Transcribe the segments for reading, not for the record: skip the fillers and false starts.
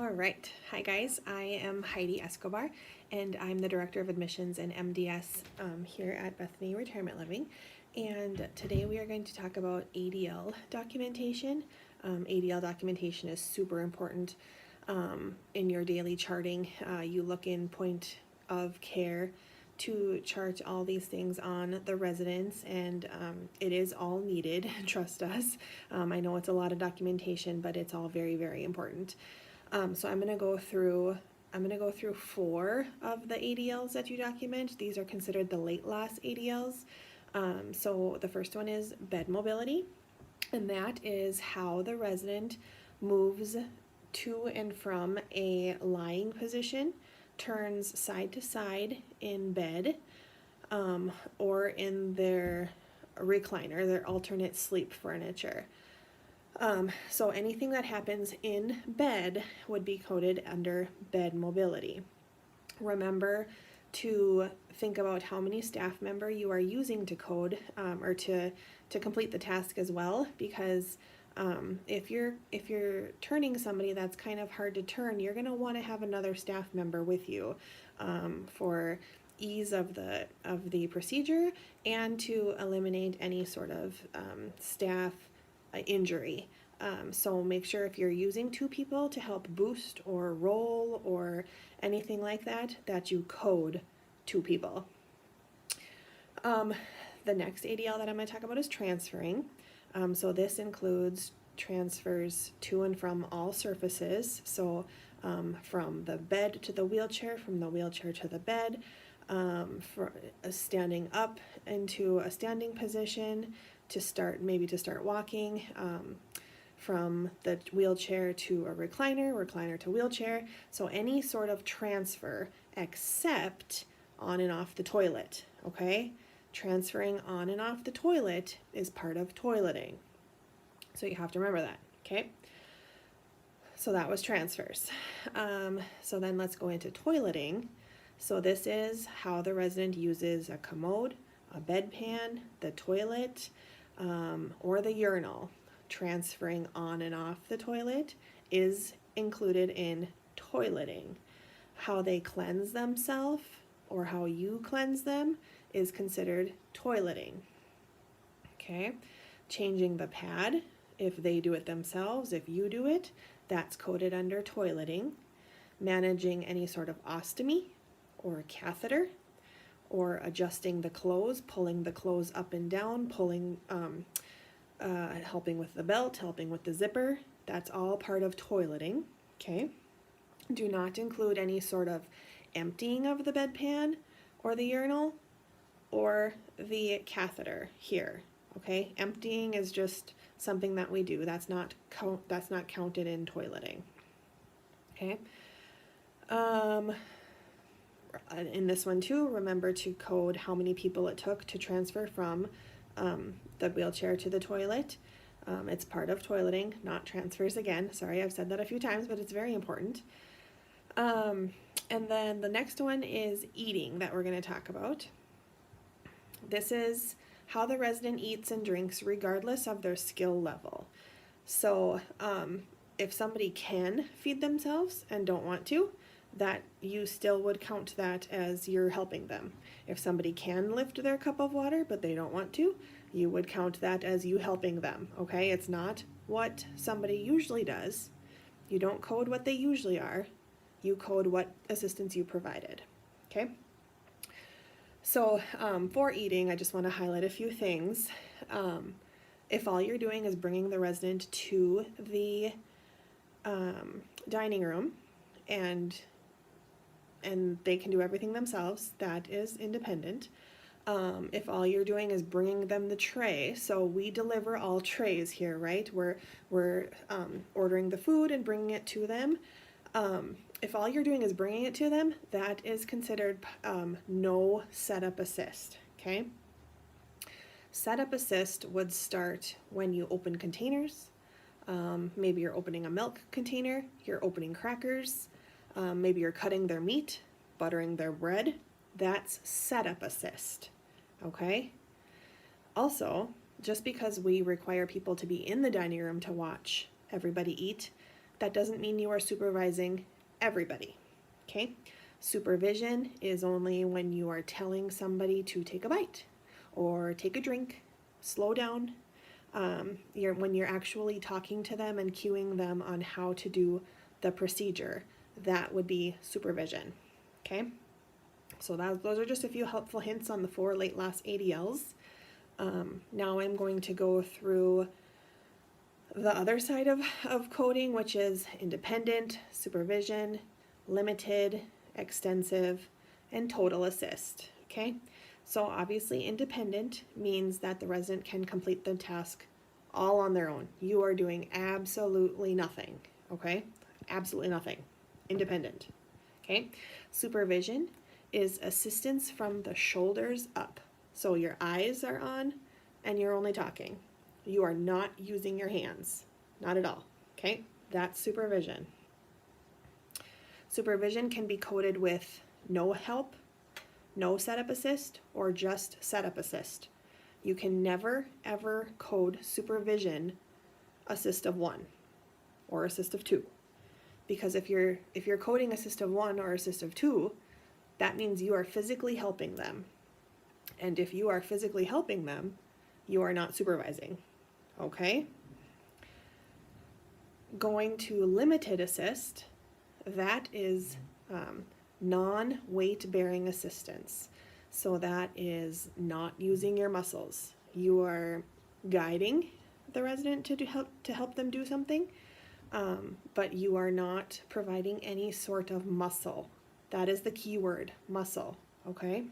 All right. Hi, guys. I am Heidi Escobar, and I'm the Director of Admissions and MDS here at Bethany Retirement Living. And today we are going to talk about ADL documentation. ADL documentation is super important in your daily charting. You look in point of care to chart all these things on the residents, and it is all needed, trust us. I know it's a lot of documentation, but it's all very, very important. So I'm going to go through 4 of the ADLs that you document. These are considered the late loss ADLs. So the first one is bed mobility, and that is how the resident moves to and from a lying position, turns side to side in bed, or in their recliner, their alternate sleep furniture. So anything that happens in bed would be coded under bed mobility. Remember to think about how many staff member you are using to code or to complete the task as well, because if you're turning somebody that's kind of hard to turn, you're going to want to have another staff member with you for ease of the procedure and to eliminate any sort of staff injury. So make sure if you're using 2 people to help boost or roll or anything like that, that you code 2 people. The next ADL that I'm going to talk about is transferring. So this includes transfers to and from all surfaces. So from the bed to the wheelchair, from the wheelchair to the bed, for standing up into a standing position, to start walking, from the wheelchair to a recliner to wheelchair. So any sort of transfer except on and off the toilet, okay? Transferring on and off the toilet is part of toileting. So you have to remember that, okay? So that was transfers. So then let's go into toileting. So this is how the resident uses a commode, a bedpan, the toilet, or the urinal. Transferring on and off the toilet is included in toileting. How they cleanse themselves or how you cleanse them is considered toileting. Okay, changing the pad, if they do it themselves, if you do it, that's coded under toileting. Managing any sort of ostomy or catheter, or adjusting the clothes, pulling the clothes up and down, helping with the belt, helping with the zipper, that's all part of toileting, okay? Do not include any sort of emptying of the bedpan or the urinal or the catheter here, okay? Emptying is just something that we do. That's not counted in toileting, okay? In this one too, remember to code how many people it took to transfer from the wheelchair to the toilet. It's part of toileting, not transfers again. Sorry, I've said that a few times, but it's very important. And then the next one is eating that we're going to talk about. This is how the resident eats and drinks regardless of their skill level. So if somebody can feed themselves and don't want to, that you still would count that as you're helping them. If somebody can lift their cup of water but they don't want to, you would count that as you helping them, okay? It's not what somebody usually does. You don't code what they usually are. You code what assistance you provided, okay? So for eating, I just want to highlight a few things. If all you're doing is bringing the resident to the dining room and they can do everything themselves, that is independent. If all you're doing is bringing them the tray, so we deliver all trays here, right? We're ordering the food and bringing it to them. If all you're doing is bringing it to them, that is considered no setup assist, okay? Setup assist would start when you open containers. Maybe you're opening a milk container, you're opening crackers, maybe you're cutting their meat, buttering their bread. That's setup assist, okay? Also, just because we require people to be in the dining room to watch everybody eat that doesn't mean you are supervising everybody, okay? Supervision is only when you are telling somebody to take a bite or take a drink, slow down, when you're actually talking to them and cueing them on how to do the procedure. That would be supervision, okay? So those are just a few helpful hints on the 4 late loss ADLs. Now I'm going to go through the other side of coding, which is independent, supervision, limited, extensive, and total assist, okay? So obviously independent means that the resident can complete the task all on their own. You are doing absolutely nothing, okay? Absolutely nothing. Independent, okay? Supervision is assistance from the shoulders up. So your eyes are on and you're only talking. You are not using your hands, not at all, okay? That's supervision. Supervision can be coded with no help, no setup assist, or just setup assist. You can never ever code supervision assist of 1 or assist of 2, because if you're coding assist of 1 or assist of 2, that means you are physically helping them, and if you are physically helping them, you are not supervising, okay? Going to limited assist, that is non-weight bearing assistance. So that is not using your muscles. You are guiding the resident to help them do something, but you are not providing any sort of muscle. That is the key word, muscle, okay?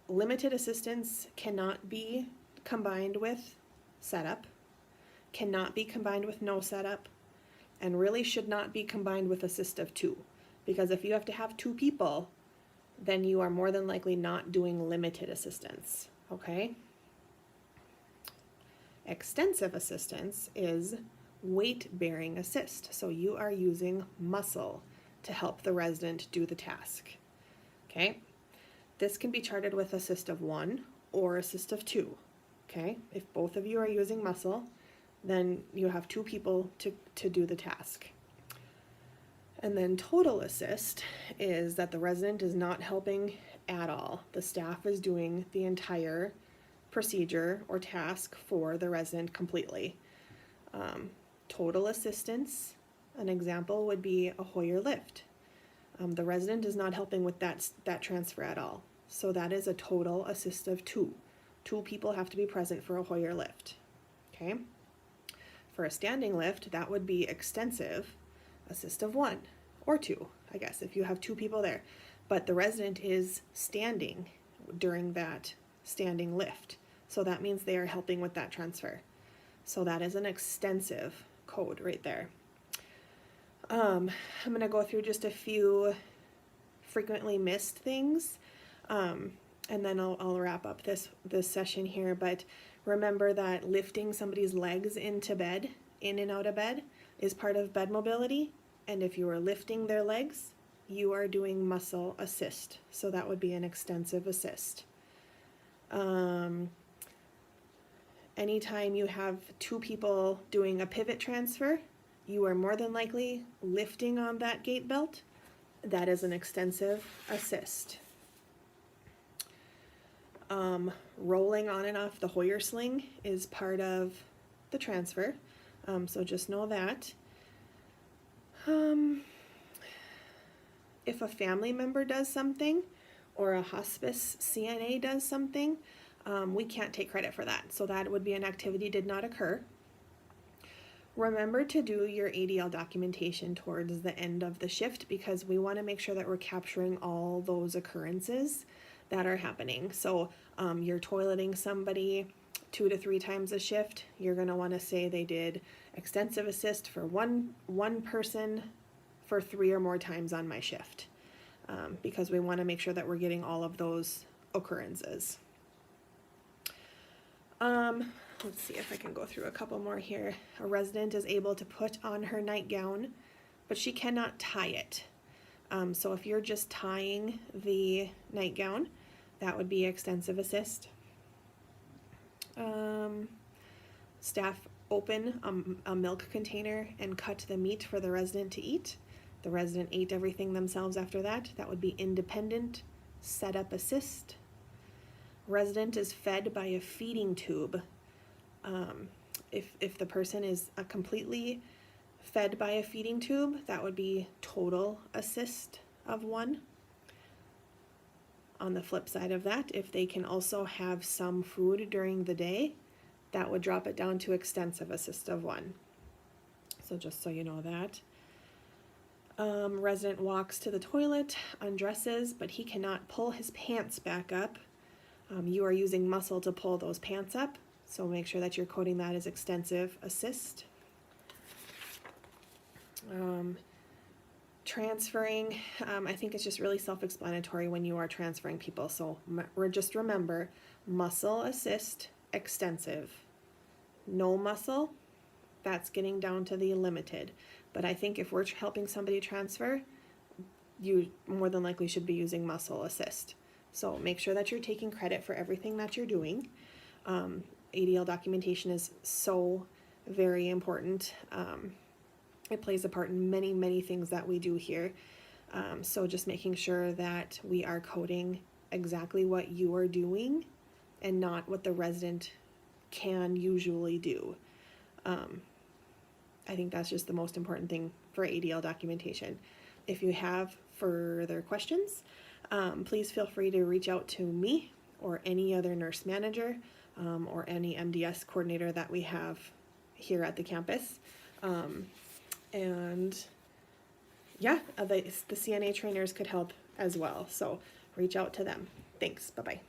Limited assistance cannot be combined with setup, cannot be combined with no setup, and really should not be combined with assist of 2. Because if you have to have 2 people, then you are more than likely not doing limited assistance, okay? Extensive assistance is weight-bearing assist. So you are using muscle to help the resident do the task, okay? This can be charted with assist of 1 or assist of 2, okay? If both of you are using muscle, then you have 2 people to do the task. And then total assist is that the resident is not helping at all. The staff is doing the entire procedure or task for the resident completely. Total assistance, an example would be a Hoyer lift. The resident is not helping with that transfer at all. So that is a total assist of 2. 2 people have to be present for a Hoyer lift, okay? For a standing lift, that would be extensive assist of 1 or 2, I guess, if you have 2 people there. But the resident is standing during that standing lift. So that means they are helping with that transfer. So that is an extensive code right there. I'm going to go through just a few frequently missed things, and then I'll wrap up this session here. But remember that lifting somebody's legs into bed, in and out of bed, is part of bed mobility. And if you are lifting their legs, you are doing muscle assist. So that would be an extensive assist. Anytime you have 2 people doing a pivot transfer, you are more than likely lifting on that gait belt. That is an extensive assist. Rolling on and off the Hoyer sling is part of the transfer, so just know that. If a family member does something or a hospice CNA does something, we can't take credit for that. So that would be an activity did not occur. Remember to do your ADL documentation towards the end of the shift, because we want to make sure that we're capturing all those occurrences that are happening. So you're toileting somebody 2 to 3 times a shift. You're going to want to say they did extensive assist for one person for 3 or more times on my shift, because we want to make sure that we're getting all of those occurrences. Let's see if I can go through a couple more here. A resident is able to put on her nightgown, but she cannot tie it. So if you're just tying the nightgown, that would be extensive assist. Staff open a milk container and cut the meat for the resident to eat. The resident ate everything themselves after that. That would be independent setup assist. Resident is fed by a feeding tube. If the person is completely fed by a feeding tube, that would be total assist of 1. On the flip side of that, if they can also have some food during the day, that would drop it down to extensive assist of 1. So just so you know that. Resident walks to the toilet, undresses, but he cannot pull his pants back up. You are using muscle to pull those pants up, so make sure that you're coding that as extensive assist. Transferring, I think it's just really self-explanatory when you are transferring people. So just remember, muscle assist, extensive. No muscle, that's getting down to the limited. But I think if we're helping somebody transfer, you more than likely should be using muscle assist. So make sure that you're taking credit for everything that you're doing. ADL documentation is so very important. It plays a part in many, many things that we do here. So just making sure that we are coding exactly what you are doing and not what the resident can usually do. I think that's just the most important thing for ADL documentation. If you have further questions, please feel free to reach out to me or any other nurse manager or any MDS coordinator that we have here at the campus. And yeah, the CNA trainers could help as well. So reach out to them. Thanks. Bye-bye.